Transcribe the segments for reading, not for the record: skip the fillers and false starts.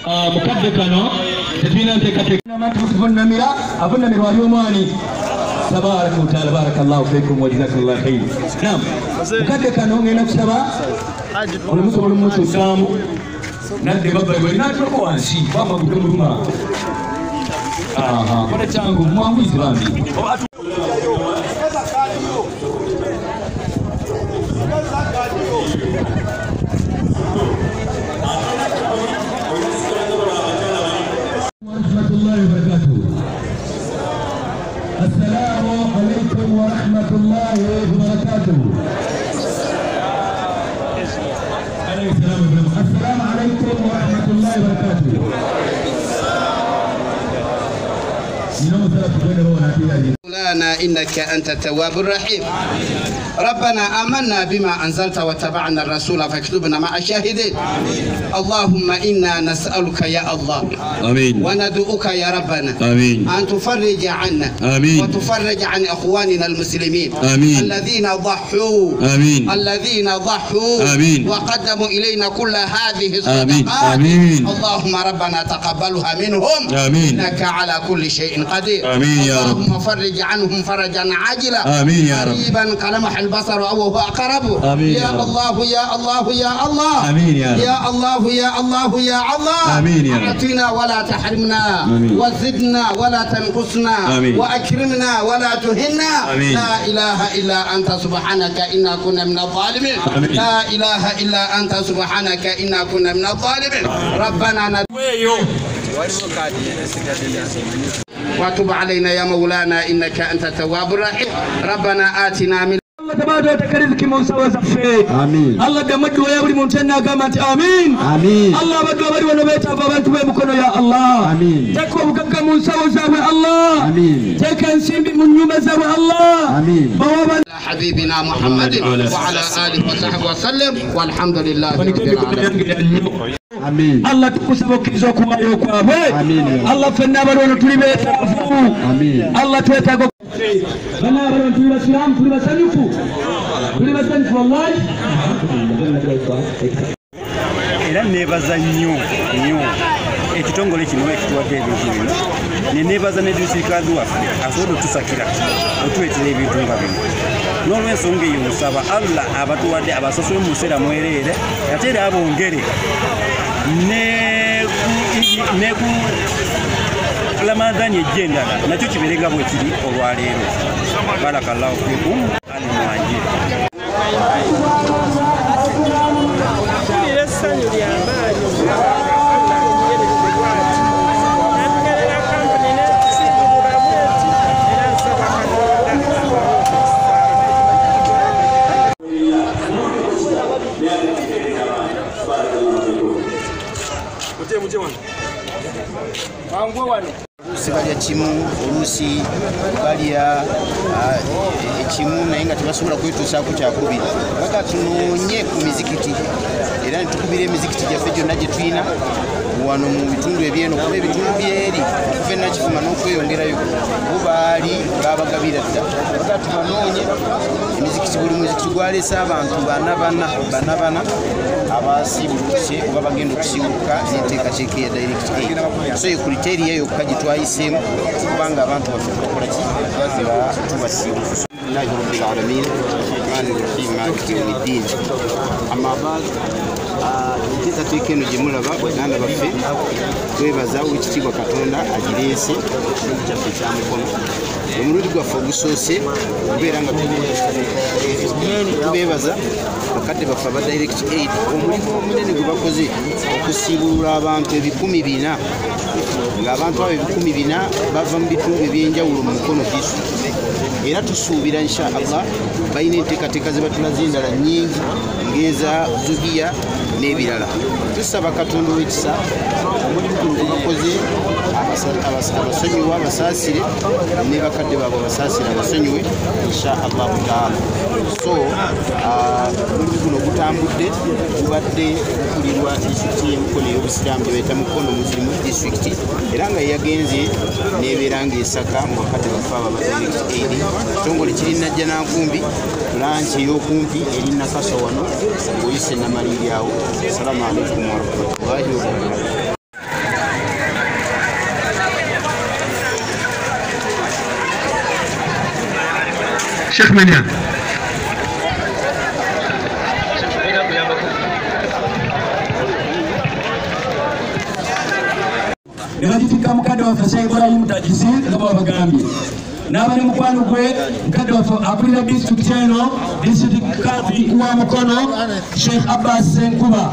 mukadde kano tetulina nteekateeka abantu kuvunnamira avunnamira wali omwani tabaraka wataala barakallahu fikum wa jazakallahu khair. Naam, mukadde kano ngenda kusaba olumuso olumuso osaamu nadde babbali bwe natulako wansi bamagudde muluma kola kyangu mwanguyizi bambi ورحمة الله وبركاته. السلام عليكم ورحمة الله وبركاته. مولانا إنك أنت التواب الرحيم. ربنا آمنا بما أنزلت واتبعنا الرسول فاكتبنا مع الشاهدين. اللهم إنا نسألك يا الله آمين وندعوك يا ربنا آمين أن تفرج عنا آمين وتفرج عن إخواننا المسلمين آمين الذين ضحوا آمين الذين ضحوا آمين وقدموا إلينا كل هذه آمين الصدقات. آمين اللهم ربنا تقبلها منهم آمين إنك على كل شيء قدير. آمين يا رب. اللهم فرج عنهم فرجا عاجلا آمين يا رب. قريبا كلمح البصر أو هو أقرب. آمين يا الله يا الله يا الله. آمين يا رب. يا الله يا الله يا الله. آمين يا رب. أعطنا ولا تحرمنا آمين. وزدنا ولا تنقصنا آمين. وأكرمنا ولا تهنا. آمين. لا إله إلا أنت سبحانك إنا كنا من الظالمين. آمين. لا إله إلا أنت سبحانك إنا كنا من الظالمين. ربنا وتب علينا يا مولانا إنك أنت التواب الرحيم. ربنا آتنا من الله تبارك وتكرزك موسى وزفه آمين. الله دمد ويبري منتنا قامت آمين آمين. الله بدو بري ونبيت أبوانت ويمكنه يا الله آمين. تكو بكك موسى وزفه الله آمين. تكن سيمي من يوم زفه الله آمين. بوابا حبيبنا محمد وعلى آله وصحبه وسلم والحمد لله رب العالمين. آمين. الله تكسبوا كيزوكم أيوكم آمين. الله فينا برون تريبت آمين. الله تويتاكم فينا برون تريبت سلام تريبت سنفو تريبت سنفو والله. era nebaza nnyo ekitongole kino ekituwadde ebintu bino nenebaza nedisikazi waffe asobola otusakira otuweetera ebintu nga bino n'olwensonga eyo nsaba allah abatuwadde abasasule mu biseera mwereere ate era abongere ne ku ramadani ejja endala nakyo kibeerenga bwe kiri olwaleero. barakallahu fikum ali mwanje balya kimu oluusi balya ekimu naye nga tebasobola kwetuusaako kyakubiri. Paka tunoonye ku mizikiti era netukubira emizikiti gyaffe gyonna gye tulina wano mu bitundu ebyeno kuba ebitundu byeri okuva enakifuma n'okweyongerayo bo baali babagabira dda. Paka tubanoonye emizikiti buli muzikiti gwaleese abantu bana abasiibuluse oba bagenda okusiibuka n'enteekateeka ya direct aid. So ye kriteriya yokka gye twayiseemu kubanga abantu baffe tubakola ki tubasiibuka. Alhamdulillahi rabbil alamin arrahmani rrahim maliki yawmiddin. Amma ba'd, enteekateeka eno gye mulaba baganda baffe twebaza Oweekitiibwa Katonda agireese ekitundu kyaffe ekyamukono. Omulundi gwaffe ogusoose okubeera nga tubeebaza bakadde baffe aba direct aid omulimu omunene gwe bakoze okusiibulula abantu 400 ng'abantu abo 400 bava mu bitundu ebyenjawulo mu Mukono disitulikiti. Era tusuubira insha Allah balina enteekateeka ze batulaze endala nnyingi ng'eza zuhiya n'ebirala. Tusaba Katonda ow'ekisa omulimu guno gwe bakoze abasonyiwe abasaasire ne bakadde baabwe abasaasire abasonyiwe insha Allah taala. So omulimu guno gutambudde gubadde gukulirwa disitulikiti y'Emikono ey'obusiraamu gye bayita Mukono Muslim disitulikiti era nga yagenze n'ebeera ng'esaka mu bakadde baffe aba direct aid. Ekitongole kiri Najjanankumbi lanchi ey'okumpi eri Nakaso wano oyise namaliri awo. Assalamu alaikum warahmatullahi wabarakatuh. Sheikh Menya. Nibajitika mukadde waffe Sheikh Ibrahim Tajisi nga babagambye n'abali mukwano gwe mukadde waffe akulira disitulikiti eno disitulikiti kati wa Mukono Sheikh Abbas Senkuba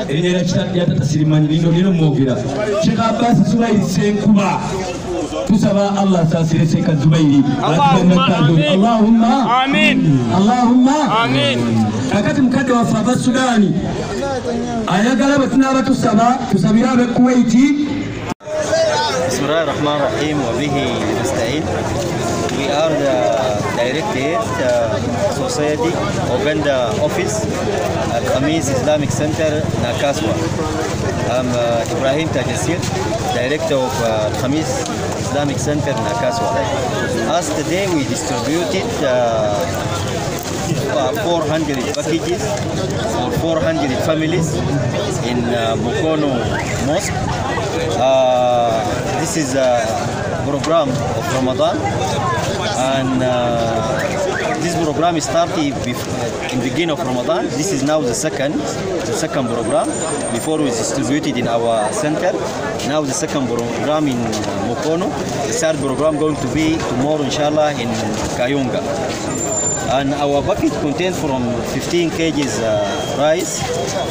erinnya lya tata sirimanyi lino mwogera Sheikh Abbas Zubairi Senkuba tusaba Allah saasire Sheikh Zubairi Allahumma amin Allahumma amin kakati mukadde waffe aba Sudani ayagala bwe tunaaba tusabira ab'e Kuwaiti. Bismillahirrahmanirrahim wa bihi nasta'in. We are the director society Uganda office at Khamis Islamic Center Nakaswa. I'm Ibrahim Tajasir, director of Khamis Islamic Center Nakaswa. As today we distributed 400 packages for 400 families in Mukono Mosque. This is a program of Ramadan, and this program started in the beginning of Ramadan. This is now the second program. Before we distributed in our center, now the second program in Mukono. The third program going to be tomorrow, inshallah, in Kayunga. And our bucket contains from 15 kgs rice,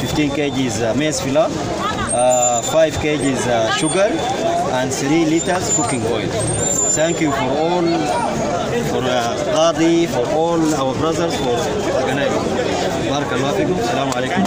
15 kgs maize flour, 5 kgs sugar, and 3 liters cooking oil. Thank you for all, for Qadi, for all our brothers for organizing. Barakallahu fikum. Assalamu alaikum.